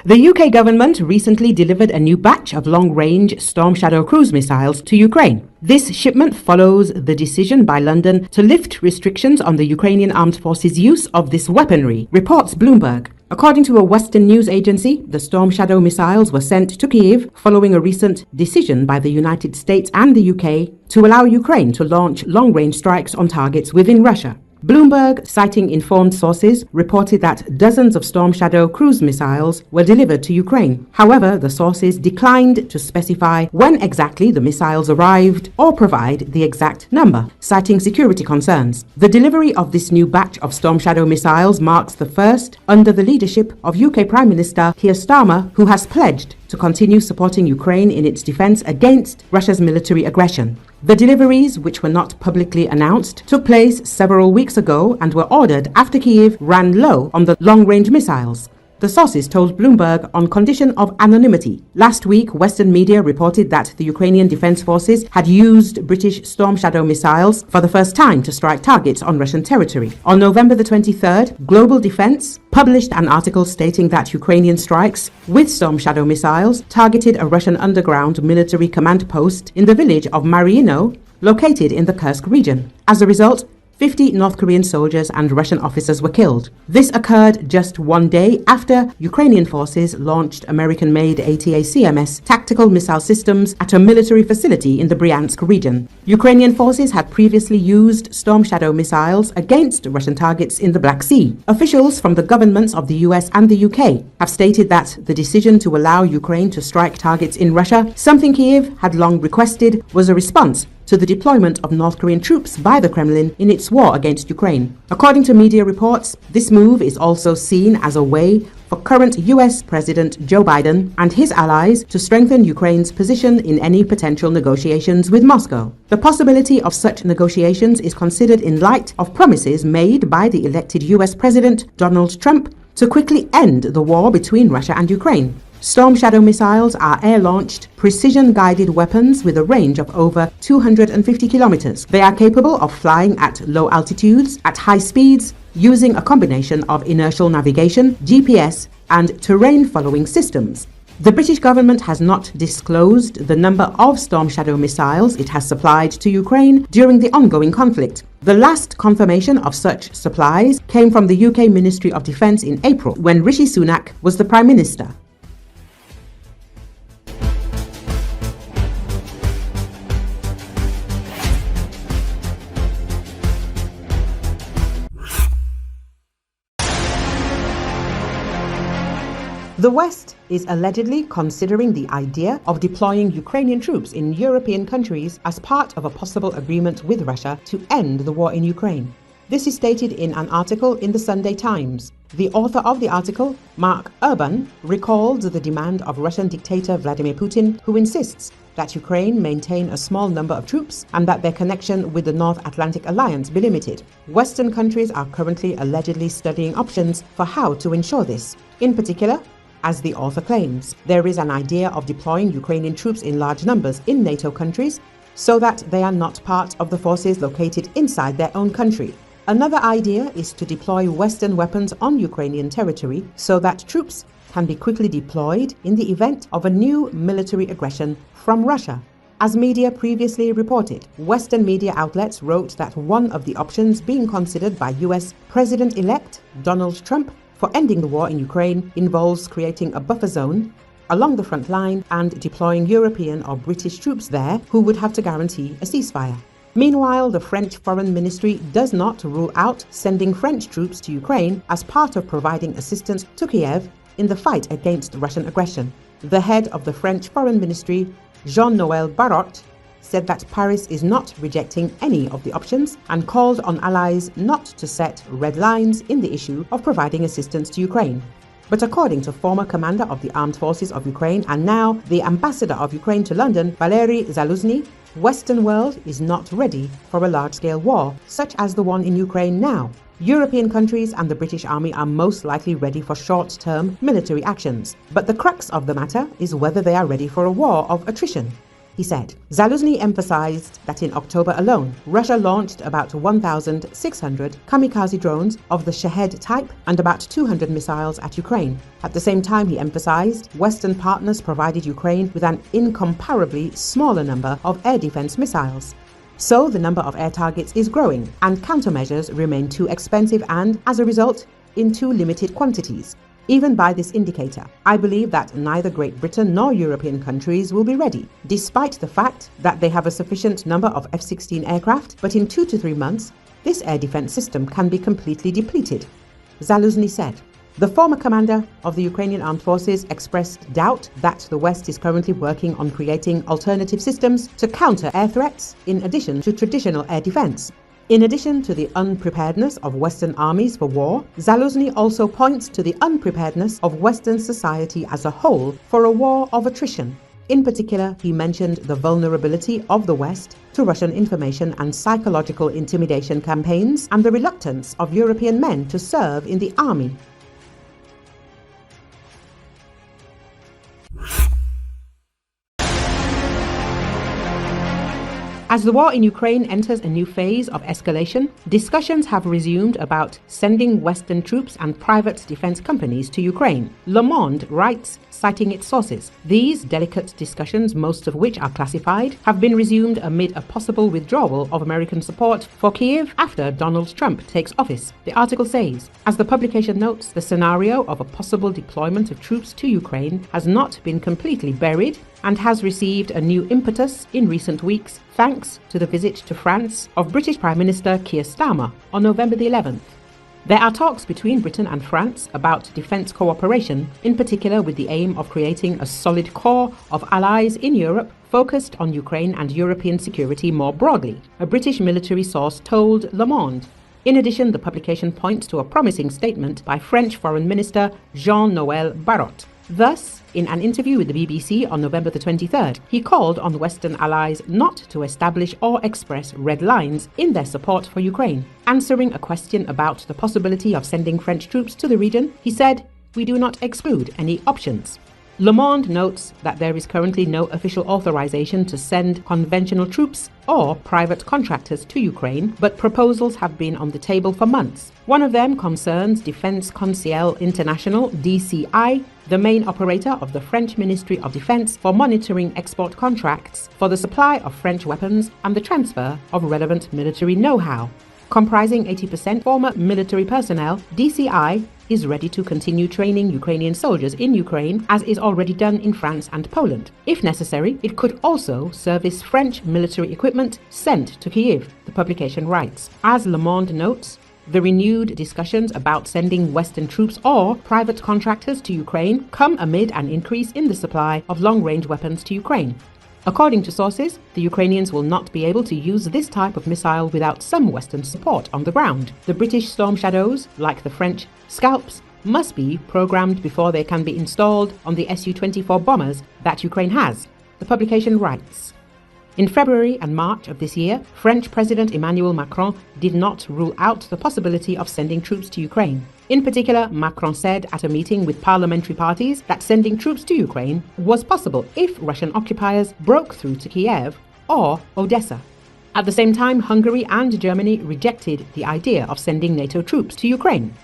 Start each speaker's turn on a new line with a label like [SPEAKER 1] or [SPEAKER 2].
[SPEAKER 1] The UK government recently delivered a new batch of long-range Storm Shadow cruise missiles to Ukraine. This shipment follows the decision by London to lift restrictions on the Ukrainian Armed Forces' use of this weaponry, reports Bloomberg. According to a Western news agency, the Storm Shadow missiles were sent to Kyiv following a recent decision by the United States and the UK to allow Ukraine to launch long-range strikes on targets within Russia. Bloomberg, citing informed sources, reported that dozens of Storm Shadow cruise missiles were delivered to Ukraine. However, the sources declined to specify when exactly the missiles arrived or provide the exact number, citing security concerns. The delivery of this new batch of Storm Shadow missiles marks the first under the leadership of UK Prime Minister Keir Starmer, who has pledged to continue supporting Ukraine in its defense against Russia's military aggression. The deliveries, which were not publicly announced, took place several weeks ago and were ordered after Kyiv ran low on the long-range missiles. The sources told Bloomberg on condition of anonymity. Last week, Western media reported that the Ukrainian Defense Forces had used British Storm Shadow missiles for the first time to strike targets on Russian territory. On November the 23rd, Global Defense published an article stating that Ukrainian strikes with Storm Shadow missiles targeted a Russian underground military command post in the village of Mariino, located in the Kursk region. As a result, 50 North Korean soldiers and Russian officers were killed. This occurred just one day after Ukrainian forces launched American-made ATACMS tactical missile systems at a military facility in the Bryansk region. Ukrainian forces had previously used Storm Shadow missiles against Russian targets in the Black Sea. Officials from the governments of the US and the UK have stated that the decision to allow Ukraine to strike targets in Russia, something Kiev had long requested, was a response to the deployment of North Korean troops by the Kremlin in its war against Ukraine. According to media reports, this move is also seen as a way for current US President Joe Biden and his allies to strengthen Ukraine's position in any potential negotiations with Moscow. The possibility of such negotiations is considered in light of promises made by the elected US President Donald Trump to quickly end the war between Russia and Ukraine. Storm Shadow missiles are air-launched, precision-guided weapons with a range of over 250 kilometers. They are capable of flying at low altitudes, at high speeds, using a combination of inertial navigation, GPS, and terrain-following systems. The British government has not disclosed the number of Storm Shadow missiles it has supplied to Ukraine during the ongoing conflict. The last confirmation of such supplies came from the UK Ministry of Defence in April, when Rishi Sunak was the Prime Minister. The West is allegedly considering the idea of deploying Ukrainian troops in European countries as part of a possible agreement with Russia to end the war in Ukraine. This is stated in an article in the Sunday Times. The author of the article, Mark Urban, recalled the demand of Russian dictator Vladimir Putin, who insists that Ukraine maintain a small number of troops and that their connection with the North Atlantic Alliance be limited. Western countries are currently allegedly studying options for how to ensure this. In particular, as the author claims, there is an idea of deploying Ukrainian troops in large numbers in NATO countries so that they are not part of the forces located inside their own country. Another idea is to deploy Western weapons on Ukrainian territory so that troops can be quickly deployed in the event of a new military aggression from Russia. As media previously reported, Western media outlets wrote that one of the options being considered by US President-elect Donald Trump for ending the war in Ukraine involves creating a buffer zone along the front line and deploying European or British troops there who would have to guarantee a ceasefire. Meanwhile, the French Foreign Ministry does not rule out sending French troops to Ukraine as part of providing assistance to Kiev in the fight against Russian aggression. The head of the French Foreign Ministry, Jean-Noël Barrot, said that Paris is not rejecting any of the options and called on allies not to set red lines in the issue of providing assistance to Ukraine. But according to former commander of the Armed Forces of Ukraine and now the ambassador of Ukraine to London, Valery Zaluzny, Western world is not ready for a large-scale war, such as the one in Ukraine now. European countries and the British Army are most likely ready for short-term military actions. But the crux of the matter is whether they are ready for a war of attrition. he said. Zelensky emphasized that in October alone, Russia launched about 1,600 kamikaze drones of the Shahed type and about 200 missiles at Ukraine. At the same time, he emphasized Western partners provided Ukraine with an incomparably smaller number of air defense missiles. So the number of air targets is growing, and countermeasures remain too expensive and, as a result, in too limited quantities. Even by this indicator, I believe that neither Great Britain nor European countries will be ready, despite the fact that they have a sufficient number of F-16 aircraft, but in 2 to 3 months, this air defense system can be completely depleted, Zelensky said. The former commander of the Ukrainian Armed Forces expressed doubt that the West is currently working on creating alternative systems to counter air threats in addition to traditional air defense. In addition to the unpreparedness of Western armies for war, Zelensky also points to the unpreparedness of Western society as a whole for a war of attrition. In particular, he mentioned the vulnerability of the West to Russian information and psychological intimidation campaigns and the reluctance of European men to serve in the army. As the war in Ukraine enters a new phase of escalation, discussions have resumed about sending Western troops and private defense companies to Ukraine. Le Monde writes, citing its sources, these delicate discussions, most of which are classified, have been resumed amid a possible withdrawal of American support for Kiev after Donald Trump takes office. The article says, as the publication notes, the scenario of a possible deployment of troops to Ukraine has not been completely buried and has received a new impetus in recent weeks thanks to the visit to France of British Prime Minister Keir Starmer on November the 11th. There are talks between Britain and France about defence cooperation, in particular with the aim of creating a solid core of allies in Europe focused on Ukraine and European security more broadly, a British military source told Le Monde. In addition, the publication points to a promising statement by French Foreign Minister Jean-Noël Barrot. Thus, in an interview with the BBC on November the 23rd, he called on Western allies not to establish or express red lines in their support for Ukraine. Answering a question about the possibility of sending French troops to the region, he said, "We do not exclude any options." Le Monde notes that there is currently no official authorization to send conventional troops or private contractors to Ukraine, but proposals have been on the table for months. One of them concerns Defense Conseil International, DCI, the main operator of the French Ministry of Defense for monitoring export contracts for the supply of French weapons and the transfer of relevant military know-how. Comprising 80% former military personnel, DCI is ready to continue training Ukrainian soldiers in Ukraine, as is already done in France and Poland. If necessary, it could also service French military equipment sent to Kyiv, the publication writes. As Le Monde notes, the renewed discussions about sending Western troops or private contractors to Ukraine come amid an increase in the supply of long-range weapons to Ukraine. According to sources, the Ukrainians will not be able to use this type of missile without some Western support on the ground. The British Storm Shadows, like the French Scalps, must be programmed before they can be installed on the Su-24 bombers that Ukraine has, the publication writes. In February and March of this year, French President Emmanuel Macron did not rule out the possibility of sending troops to Ukraine. In particular, Macron said at a meeting with parliamentary parties that sending troops to Ukraine was possible if Russian occupiers broke through to Kiev or Odessa. At the same time, Hungary and Germany rejected the idea of sending NATO troops to Ukraine.